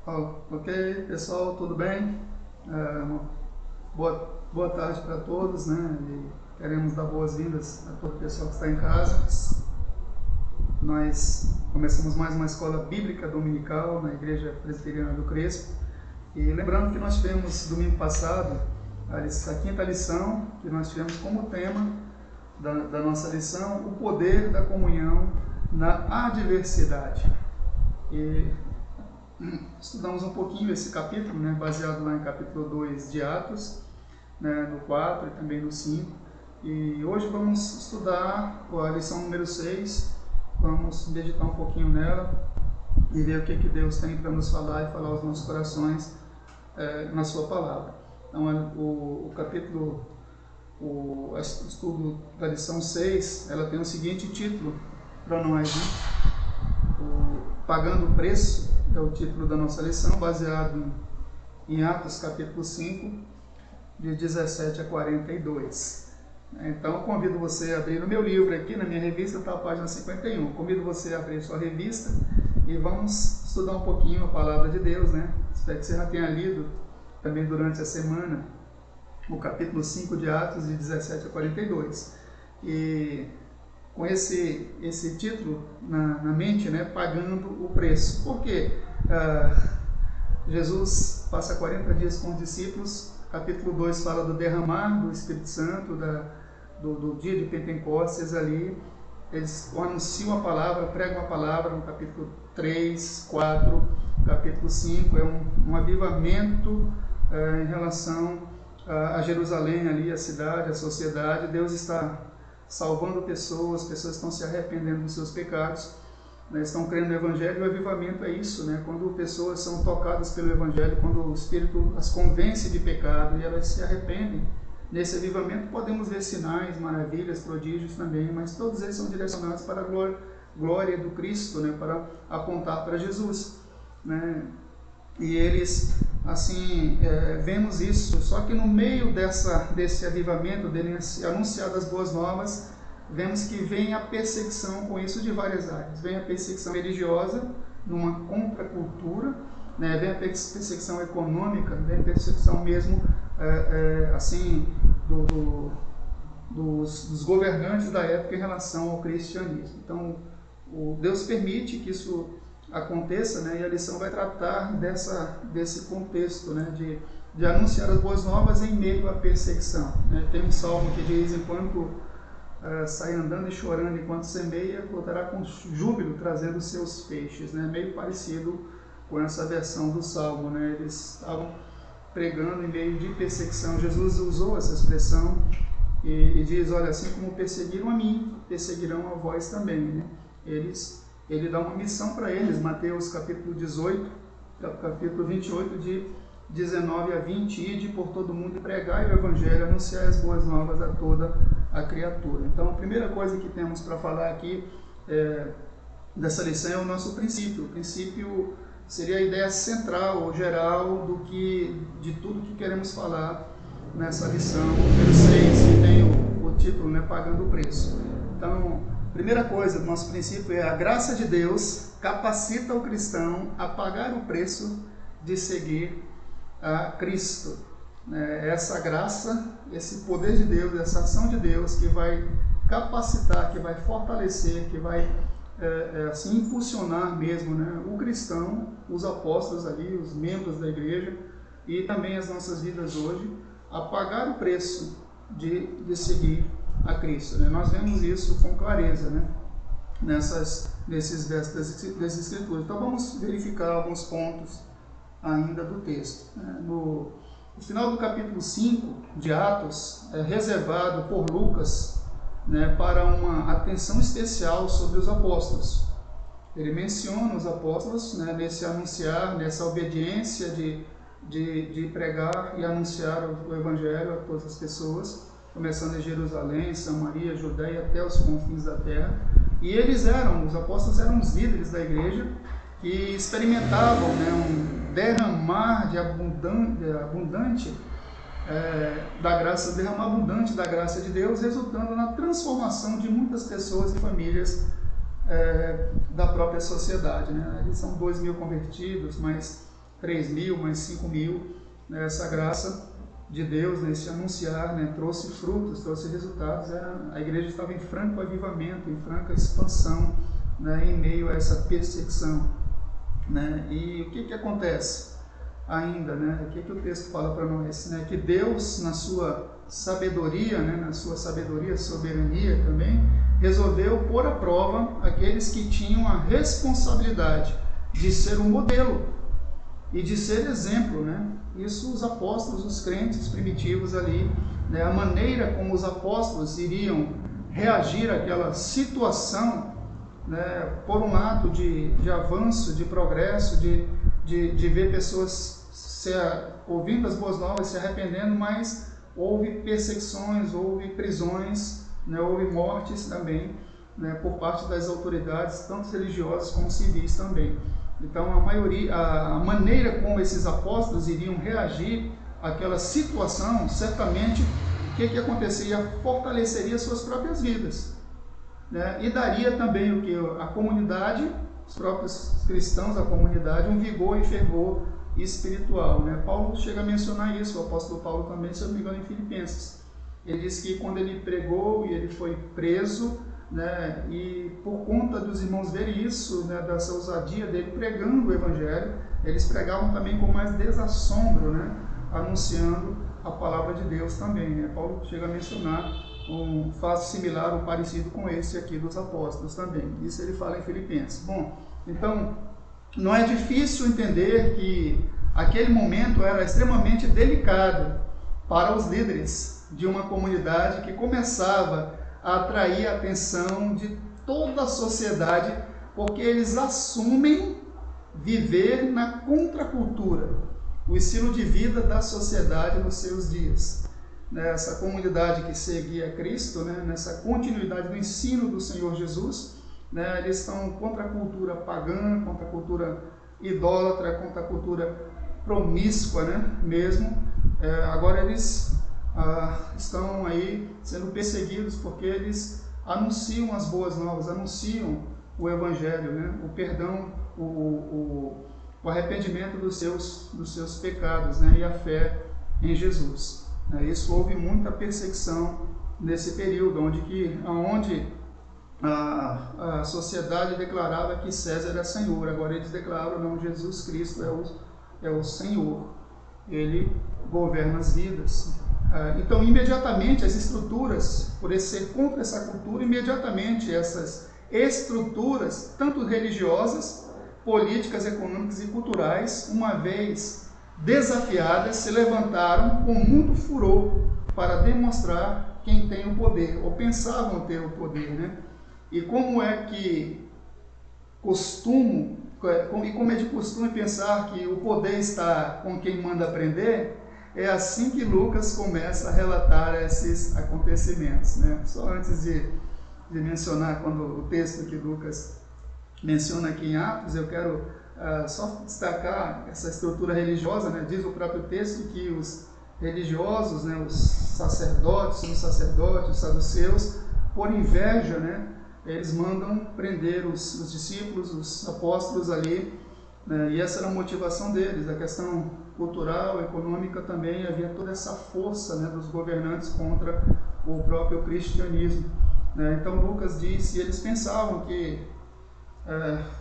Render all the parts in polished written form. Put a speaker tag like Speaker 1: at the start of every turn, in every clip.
Speaker 1: Ok, pessoal, tudo bem? Uma boa tarde para todos, né? E queremos dar boas-vindas a todo o pessoal que está em casa. Nós começamos mais uma escola bíblica dominical na Igreja Presbiteriana do Crespo. E lembrando que nós tivemos domingo passado a quinta lição, que nós tivemos como tema da nossa lição o poder da comunhão na adversidade. E estudamos um pouquinho esse capítulo, né, baseado lá em capítulo 2 de Atos, né, no 4 e também no 5. E hoje vamos estudar a lição número 6, vamos meditar um pouquinho nela e ver o que Deus tem para nos falar e falar aos nossos corações na sua palavra. Então, o estudo da lição 6, ela tem o seguinte título para nós, né? Pagando o Preço é o título da nossa lição, baseado em Atos capítulo 5, de 17 a 42. Então, convido você a abrir no meu livro aqui, na minha revista, está a página 51. Convido você a abrir sua revista e vamos estudar um pouquinho a palavra de Deus, né? Espero que você já tenha lido também durante a semana o capítulo 5 de Atos, de 17 a 42. E com esse título na mente, né, pagando o preço. Por quê? Jesus passa 40 dias com os discípulos. Capítulo 2 fala do derramar do Espírito Santo, do dia de Pentecostes ali. Eles anunciam a palavra, pregam a palavra no capítulo 3, 4, capítulo 5. É um avivamento em relação a Jerusalém ali, a cidade, a sociedade. Deus está salvando pessoas estão se arrependendo dos seus pecados, né, estão crendo no Evangelho. E o avivamento é isso, né? Quando pessoas são tocadas pelo Evangelho, quando o Espírito as convence de pecado e elas se arrependem. Nesse avivamento podemos ver sinais, maravilhas, prodígios também, mas todos eles são direcionados para a glória do Cristo, né? Para apontar para Jesus, né? E eles, assim, vemos isso, só que no meio desse avivamento, dele anunciar as boas novas, vemos que vem a perseguição com isso de várias áreas. Vem a perseguição religiosa, numa contracultura, né? Vem a perseguição econômica, vem a perseguição mesmo, assim, dos governantes da época em relação ao cristianismo. Então, Deus permite que isso aconteça, né? E a lição vai tratar desse contexto, né? De anunciar as boas novas em meio à perseguição, né? Tem um salmo que diz: enquanto sai andando e chorando enquanto semeia, voltará com júbilo trazendo os seus feixes, né? Meio parecido com essa versão do salmo, né? Eles estavam pregando em meio de perseguição. Jesus usou essa expressão e diz: olha, assim como perseguiram a mim, perseguirão a vós também, né? Ele dá uma missão para eles, Mateus capítulo 18, capítulo 28, de 19 a 20, ide por todo mundo e pregai o Evangelho, anunciai as boas novas a toda a criatura. Então, a primeira coisa que temos para falar aqui dessa lição é o nosso princípio. O princípio seria a ideia central ou geral de tudo que queremos falar nessa lição número 6, que tem o título, né, Pagando o Preço. Então, primeira coisa do nosso princípio é: a graça de Deus capacita o cristão a pagar o preço de seguir a Cristo. Essa graça, esse poder de Deus, essa ação de Deus que vai capacitar, que vai fortalecer, que vai assim impulsionar mesmo, né, o cristão, os apóstolos ali, os membros da igreja e também as nossas vidas hoje, a pagar o preço de seguir a Cristo, né? Nós vemos isso com clareza, né, nesses versos das Escrituras. Então vamos verificar alguns pontos ainda do texto. No final do capítulo 5 de Atos, é reservado por Lucas, né, para uma atenção especial sobre os apóstolos. Ele menciona os apóstolos, né, nesse anunciar, nessa obediência de pregar e anunciar o Evangelho a todas as pessoas, começando em Jerusalém, Samaria, Judeia, até os confins da terra. E os apóstolos eram os líderes da igreja que experimentavam, né, um derramar abundante da graça de Deus, resultando na transformação de muitas pessoas e famílias da própria sociedade, né? Eles são 2.000 convertidos, mas 3.000, mais 5.000, né? Essa graça de Deus nesse anunciar, né? Trouxe frutos, trouxe resultados. A igreja estava em franco avivamento, em franca expansão, né? Em meio a essa perseguição, né? E o que acontece ainda, né? O que o texto fala para nós, né? Que Deus, na sua sabedoria, né? Na sua sabedoria, soberania também, resolveu pôr à prova aqueles que tinham a responsabilidade de ser um modelo e de ser exemplo, né? Isso os apóstolos, os crentes primitivos ali, né? A maneira como os apóstolos iriam reagir àquela situação, né? Por um lado de avanço, de progresso, de ver pessoas ouvindo as boas novas, se arrependendo, mas houve perseguições, houve prisões, né? Houve mortes também, né? Por parte das autoridades, tanto religiosas como civis também. Então a maneira como esses apóstolos iriam reagir àquela situação, certamente, o que acontecia? Fortaleceria suas próprias vidas, né? E daria também o que? A comunidade, os próprios cristãos, a comunidade, um vigor e fervor espiritual, né? Paulo chega a mencionar isso, o apóstolo Paulo também, se eu não me engano, em Filipenses. Ele diz que quando ele pregou e ele foi preso, né, e por conta dos irmãos verem isso, né, dessa ousadia dele pregando o Evangelho, eles pregavam também com mais desassombro, né, anunciando a palavra de Deus também, né? Paulo chega a mencionar um fato similar ou parecido com esse aqui dos apóstolos também. Isso ele fala em Filipenses. Bom, então não é difícil entender que aquele momento era extremamente delicado para os líderes de uma comunidade que começava a atrair a atenção de toda a sociedade, porque eles assumem viver na contracultura, o estilo de vida da sociedade nos seus dias. Nessa comunidade que seguia Cristo, né, nessa continuidade do ensino do Senhor Jesus, né, eles estão contra a cultura pagã, contra a cultura idólatra, contra a cultura promíscua, né, mesmo. Agora eles estão aí sendo perseguidos porque eles anunciam as boas novas, anunciam o Evangelho, né? O perdão, o arrependimento dos seus pecados, né? E a fé em Jesus. Isso houve muita perseguição nesse período, onde a sociedade declarava que César era Senhor. Agora eles declaram, não, Jesus Cristo é o Senhor, Ele governa as vidas. Então, imediatamente, as estruturas, por ser contra essa cultura, imediatamente essas estruturas, tanto religiosas, políticas, econômicas e culturais, uma vez desafiadas, se levantaram com muito furor para demonstrar quem tem o poder, ou pensavam ter o poder, né? E como é de costume pensar que o poder está com quem manda prender, é assim que Lucas começa a relatar esses acontecimentos, né? Só antes de mencionar, quando o texto que Lucas menciona aqui em Atos, eu quero só destacar essa estrutura religiosa, né? Diz o próprio texto que os religiosos, né, os sacerdotes, os saduceus, por inveja, né, eles mandam prender os discípulos, os apóstolos ali, né? E essa era a motivação deles, a questão cultural, econômica também. Havia toda essa força, né, dos governantes contra o próprio cristianismo, né? Então Lucas diz, e eles pensavam que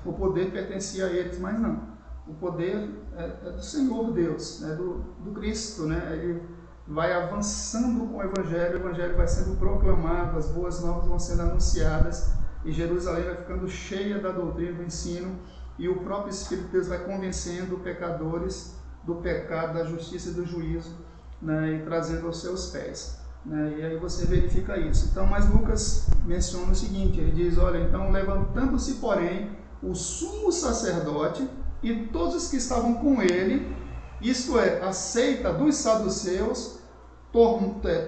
Speaker 1: o poder pertencia a eles, mas não. O poder é do Senhor Deus, né, do Cristo, né? Ele vai avançando com o Evangelho vai sendo proclamado, as boas novas vão sendo anunciadas, e Jerusalém vai ficando cheia da doutrina, do ensino, e o próprio Espírito de Deus vai convencendo pecadores do pecado, da justiça e do juízo, né, e trazendo aos seus pés, né? E aí você verifica isso. Então, mas Lucas menciona o seguinte, ele diz, olha, então levantando-se, porém, o sumo sacerdote e todos os que estavam com ele, isto é, a seita dos saduceus,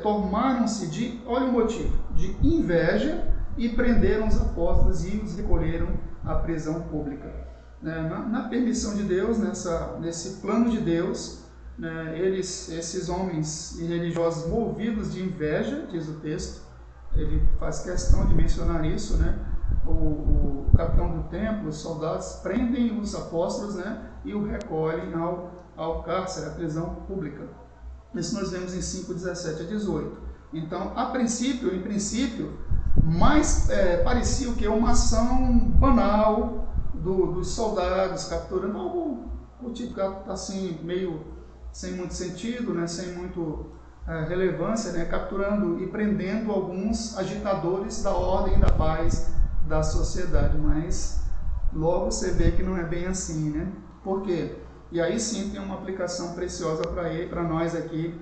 Speaker 1: tornaram-se olha o motivo, de inveja, e prenderam os apóstolos e os recolheram à prisão pública. Na permissão de Deus, nesse plano de Deus, né, esses homens e religiosos movidos de inveja, diz o texto, ele faz questão de mencionar isso, né? o capitão do templo, os soldados, prendem os apóstolos, né, e o recolhem ao cárcere, à prisão pública. Isso nós vemos em 5:17 a 18. Então, em princípio, mais parecia o que? Uma ação banal dos soldados capturando algo tipo assim, meio sem muito sentido, né, sem muito relevância, né, capturando e prendendo alguns agitadores da ordem e da paz da sociedade, mas logo você vê que não é bem assim, né? Por quê? E aí sim tem uma aplicação preciosa para nós aqui,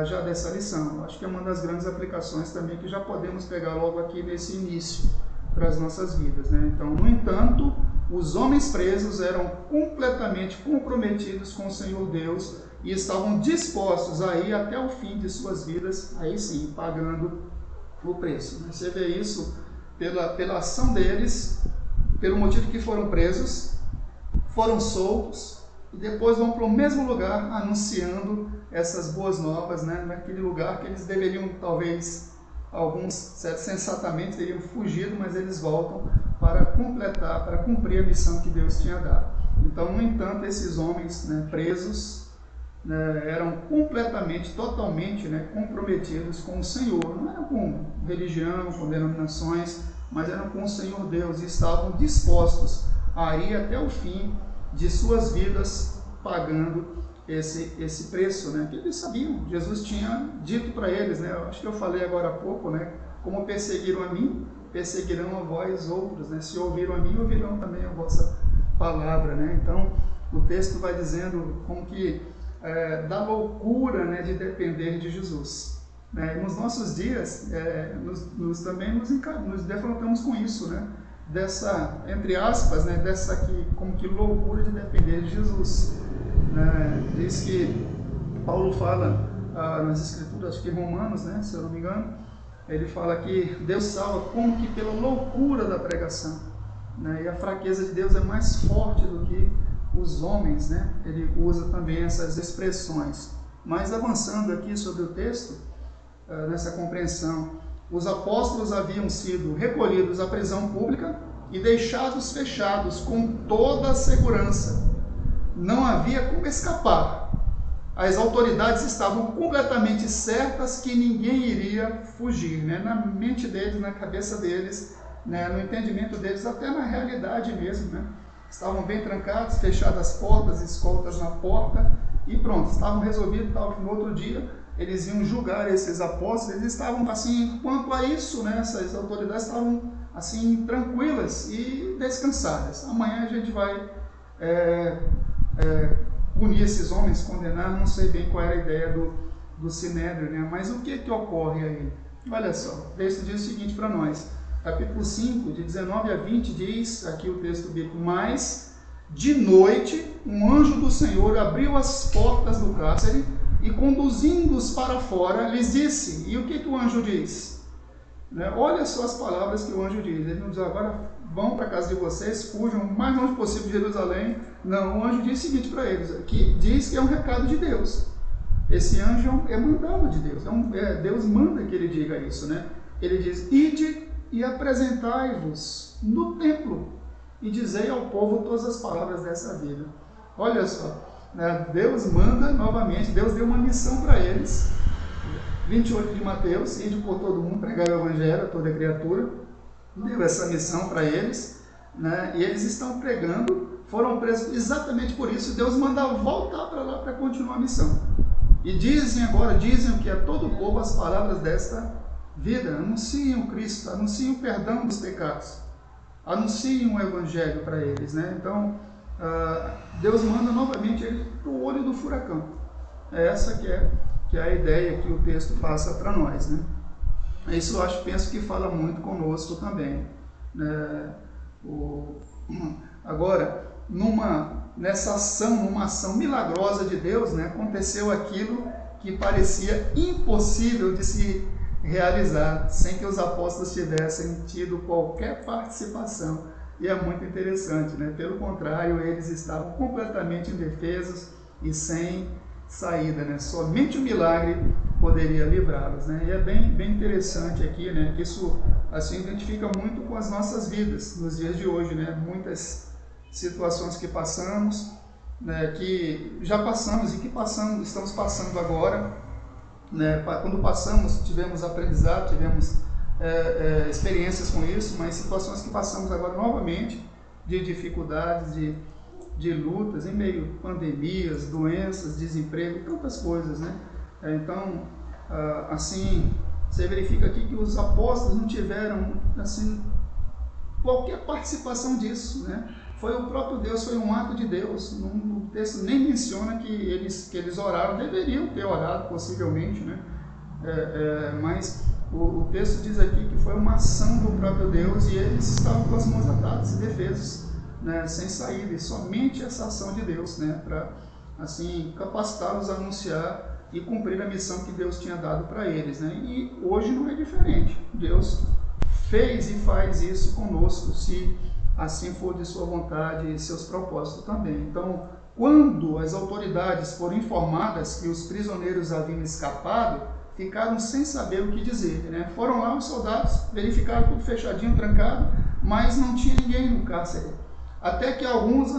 Speaker 1: já dessa lição. Acho que é uma das grandes aplicações também que já podemos pegar logo aqui nesse início para as nossas vidas, né? Então, no entanto, os homens presos eram completamente comprometidos com o Senhor Deus e estavam dispostos a ir até o fim de suas vidas, aí sim, pagando o preço. Você vê isso pela ação deles, pelo motivo que foram presos, foram soltos e depois vão para o mesmo lugar anunciando essas boas novas, né? Naquele lugar que eles deveriam, talvez, alguns sensatamente teriam fugido, mas eles voltam para completar, para cumprir a missão que Deus tinha dado. Então, no entanto, esses homens, né, presos, né, eram completamente, totalmente, né, comprometidos com o Senhor. Não eram com religião, com denominações, mas eram com o Senhor Deus e estavam dispostos a ir até o fim de suas vidas pagando esse preço, né, que eles sabiam. Jesus tinha dito para eles, né, eu acho que eu falei agora há pouco, né, como perseguiram a mim, perseguirão a vós outros, né, se ouviram a mim, ouvirão também a vossa palavra, né. Então o texto vai dizendo como que da loucura, né, de depender de Jesus, né. E nos nossos dias também nos defrontamos com isso, né, dessa, entre aspas, né, dessa aqui, como que loucura de depender de Jesus, né. Diz que Paulo fala nas escrituras, acho que Romanos, né, se eu não me engano, ele fala que Deus salva como que pela loucura da pregação, né, e a fraqueza de Deus é mais forte do que os homens, né. Ele usa também essas expressões. Mas avançando aqui sobre o texto, nessa compreensão, os apóstolos haviam sido recolhidos à prisão pública e deixados fechados com toda a segurança. Não havia como escapar. As autoridades estavam completamente certas que ninguém iria fugir, né? Na mente deles, na cabeça deles, né? No entendimento deles, até na realidade mesmo, né? Estavam bem trancados, fechadas as portas, escoltas na porta e pronto, estavam resolvidos. No outro dia eles iam julgar esses apóstolos. Eles estavam assim, quanto a isso, né? Essas autoridades estavam assim tranquilas e descansadas. Amanhã a gente vai punir esses homens, condenar. Não sei bem qual era a ideia do Sinédrio, né? Mas o que ocorre aí? Olha só, o texto diz o seguinte para nós, capítulo 5, de 19 a 20, diz aqui o texto bíblico: mas de noite um anjo do Senhor abriu as portas do cárcere e, conduzindo-os para fora, lhes disse. E o que o anjo diz? Né? Olha só as palavras que o anjo diz. Ele não diz: agora vão para a casa de vocês, fujam o mais longe possível de Jerusalém. Não, o anjo diz o seguinte para eles, que diz que é um recado de Deus. Esse anjo é mandado de Deus. Deus manda que ele diga isso, né? Ele diz: ide e apresentai-vos no templo e dizei ao povo todas as palavras dessa vida. Olha só, né? Deus manda novamente, Deus deu uma missão para eles. 28 de Mateus: ide por todo mundo, pregar o evangelho a toda criatura. Deu essa missão para eles, né? E eles estão pregando, foram presos exatamente por isso. Deus manda voltar para lá para continuar a missão. E dizem o que a todo o povo as palavras desta vida. Anunciem o Cristo, anunciem o perdão dos pecados, anunciem o evangelho para eles, né? Então Deus manda novamente eles para o olho do furacão. É essa que é a ideia que o texto passa para nós, né? Isso eu penso que fala muito conosco também, né? Agora, numa ação milagrosa de Deus, né, aconteceu aquilo que parecia impossível de se realizar sem que os apóstolos tivessem tido qualquer participação. E é muito interessante, né? Pelo contrário, eles estavam completamente indefesos e sem saída, né? Somente o milagre poderia livrá-los, né? E é bem interessante aqui, né, que isso assim identifica muito com as nossas vidas nos dias de hoje, né? Muitas situações que passamos, né, que já passamos e que estamos passando agora, né? Quando passamos, tivemos aprendizado, tivemos experiências com isso, mas situações que passamos agora novamente, de dificuldades, de lutas, em meio a pandemias, doenças, desemprego, tantas coisas, né? Então, assim, você verifica aqui que os apóstolos não tiveram, assim, qualquer participação disso, né? Foi o próprio Deus, foi um ato de Deus. O texto nem menciona que eles oraram, deveriam ter orado, possivelmente, né? Mas o texto diz aqui que foi uma ação do próprio Deus e eles estavam com as mãos atadas, indefesos, né? Sem saída, e somente essa ação de Deus, né? Para, assim, capacitá-los a anunciar e cumprir a missão que Deus tinha dado para eles, né? E hoje não é diferente. Deus fez e faz isso conosco, se assim for de sua vontade e seus propósitos também. Então, quando as autoridades foram informadas que os prisioneiros haviam escapado, ficaram sem saber o que dizer, né? Foram lá os soldados, verificaram tudo fechadinho, trancado, mas não tinha ninguém no cárcere. Até que alguns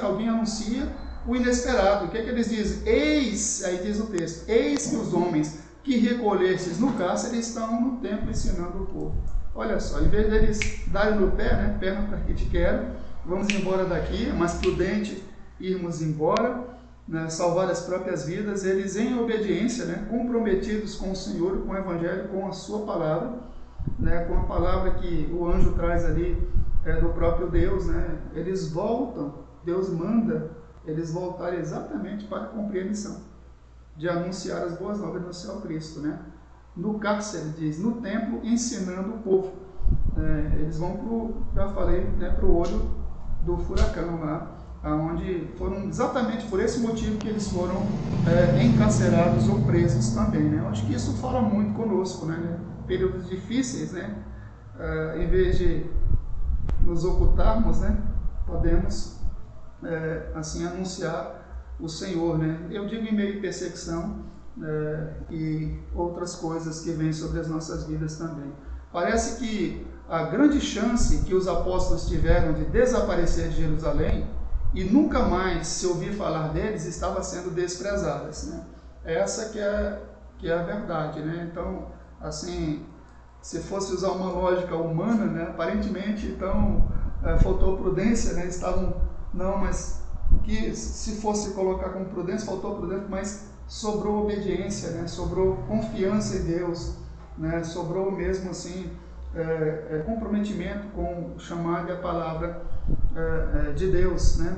Speaker 1: alguém anuncia o inesperado. O que é que eles dizem? Eis, aí diz o texto, eis que os homens que recolhestes no cárcere estão no templo ensinando o povo. Olha só, em vez deles darem no pé, né, perna para que te quero, vamos embora daqui, é mais prudente irmos embora, né, salvar as próprias vidas, eles em obediência, né, comprometidos com o Senhor, com o Evangelho, com a sua palavra, né, com a palavra que o anjo traz ali do próprio Deus, né, eles voltam, Deus manda eles voltarem exatamente para cumprir a missão de anunciar as boas novas do seu Cristo, né? No cárcere, diz, no templo, ensinando o povo. Eles vão já falei, né, para o olho do furacão lá, onde foram exatamente por esse motivo que eles foram encarcerados ou presos também, né? Eu acho que isso fala muito conosco, né? Períodos difíceis, né? Em vez de nos ocultarmos, né? Podemos assim anunciar o Senhor, né? Eu digo em meio à perseguição e outras coisas que vêm sobre as nossas vidas também. Parece que a grande chance que os apóstolos tiveram de desaparecer de Jerusalém e nunca mais se ouvir falar deles estava sendo desprezadas, né? Essa que é a verdade, né? Então, assim, se fosse usar uma lógica humana, né? Aparentemente, então, faltou prudência, né? Não, mas o que se fosse colocar como prudência, faltou prudência, mas sobrou obediência, né? Sobrou confiança em Deus, né? Sobrou mesmo assim comprometimento com o chamado e a palavra de Deus, né?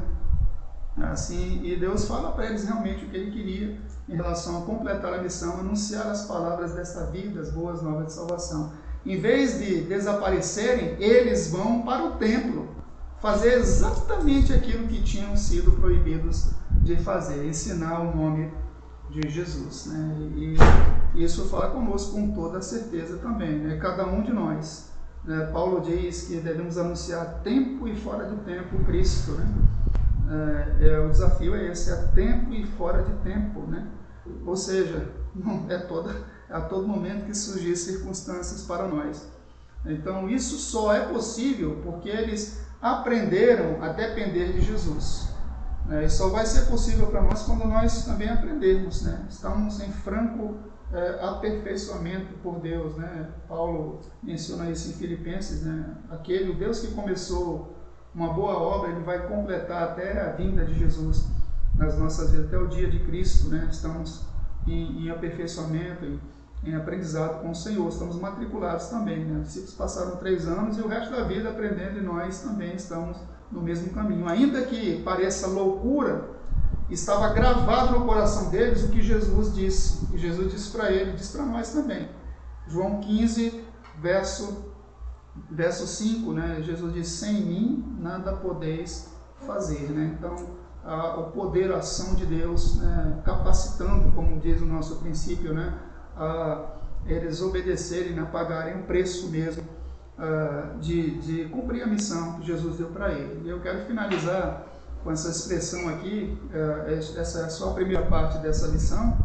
Speaker 1: Assim, e Deus fala para eles realmente o que Ele queria em relação a completar a missão, anunciar as palavras desta vida, as boas novas de salvação. Em vez de desaparecerem, eles vão para o templo fazer exatamente aquilo que tinham sido proibidos de fazer, ensinar o nome de Jesus, né? E isso fala conosco com toda certeza também, né? Cada um de nós, né? Paulo diz que devemos anunciar a tempo e fora de tempo Cristo, né? O desafio é esse, a tempo e fora de tempo, né? Ou seja, não a todo momento que surgir circunstâncias para nós. Então isso só é possível porque eles aprenderam a depender de Jesus. E só vai ser possível para nós quando nós também aprendermos, né? Estamos em franco aperfeiçoamento por Deus, né? Paulo menciona isso em Filipenses, né? O Deus que começou uma boa obra, Ele vai completar até a vinda de Jesus nas nossas vidas, até o dia de Cristo, né? Estamos em aperfeiçoamento, em aprendizado com o Senhor, estamos matriculados também, né? Os discípulos passaram 3 anos e o resto da vida aprendendo, e nós também estamos no mesmo caminho. Ainda que pareça loucura, estava gravado no coração deles o que Jesus disse. E Jesus disse para ele, disse para nós também. João 15, verso 5, né? Jesus disse, sem mim nada podeis fazer, né? Então, o poder, a ação de Deus, né? Capacitando, como diz o nosso princípio, né? A eles obedecerem, né? Pagarem um preço mesmo de cumprir a missão que Jesus deu para ele. E eu quero finalizar com essa expressão aqui, essa é só a primeira parte dessa lição.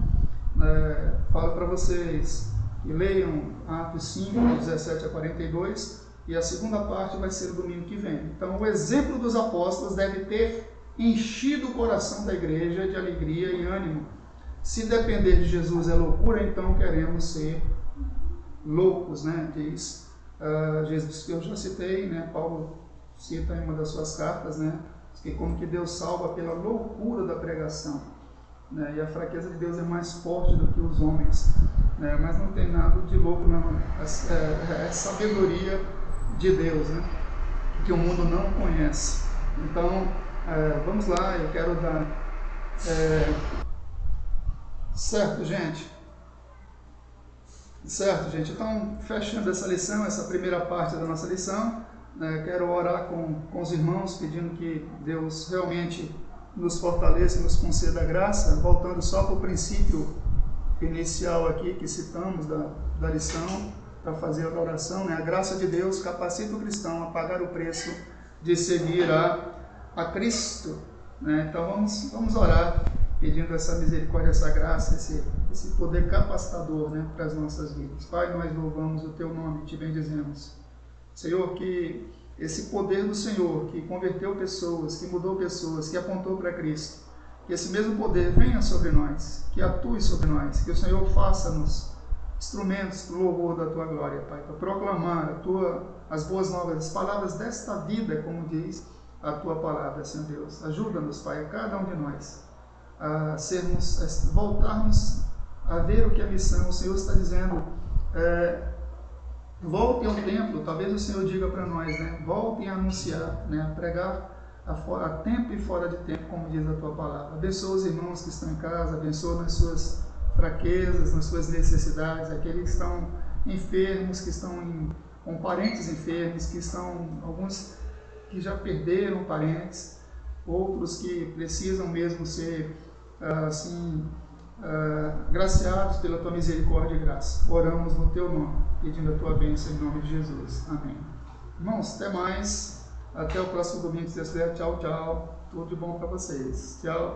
Speaker 1: Falo para vocês que leiam Atos 5, 17 a 42, e a segunda parte vai ser o domingo que vem. Então, o exemplo dos apóstolos deve ter enchido o coração da igreja de alegria e ânimo. Se depender de Jesus é loucura, então queremos ser loucos, né? Diz Jesus, que eu já citei, né? Paulo cita em uma das suas cartas, né? Que como que Deus salva pela loucura da pregação, né? E a fraqueza de Deus é mais forte do que os homens, né? Mas não tem nada de louco, não. É sabedoria de Deus, né? Que o mundo não conhece. Então, vamos lá, eu quero dar... Certo, gente? Certo, gente? Então, fechando essa lição, essa primeira parte da nossa lição, quero orar com os irmãos, pedindo que Deus realmente nos fortaleça e nos conceda a graça, voltando só para o princípio inicial aqui que citamos da lição, para fazer a oração, né? A graça de Deus capacita o cristão a pagar o preço de seguir a Cristo, né? Então vamos orar, pedindo essa misericórdia, essa graça, esse poder capacitador, né, para as nossas vidas. Pai, nós louvamos o Teu nome e Te bendizemos. Senhor, que esse poder do Senhor, que converteu pessoas, que mudou pessoas, que apontou para Cristo, que esse mesmo poder venha sobre nós, que atue sobre nós, que o Senhor faça-nos instrumentos do louvor da Tua glória, Pai, para proclamar as boas novas, as palavras desta vida, como diz a Tua palavra, Senhor Deus. Ajuda-nos, Pai, a cada um de nós, a voltarmos a ver o que a missão, o Senhor está dizendo, voltem ao templo, talvez o Senhor diga para nós, né? Voltem a anunciar, né? A pregar a tempo e fora de tempo, como diz a Tua palavra. Abençoa os irmãos que estão em casa, abençoa nas suas fraquezas, nas suas necessidades, aqueles que estão enfermos, que estão com parentes enfermos, que estão, alguns que já perderam parentes, outros que precisam mesmo ser graciados pela Tua misericórdia e graça. Oramos no Teu nome, pedindo a Tua bênção em nome de Jesus. Amém. Irmãos, até mais. Até o próximo domingo, se Deus quiser. Tchau, tchau. Tudo de bom para vocês. Tchau.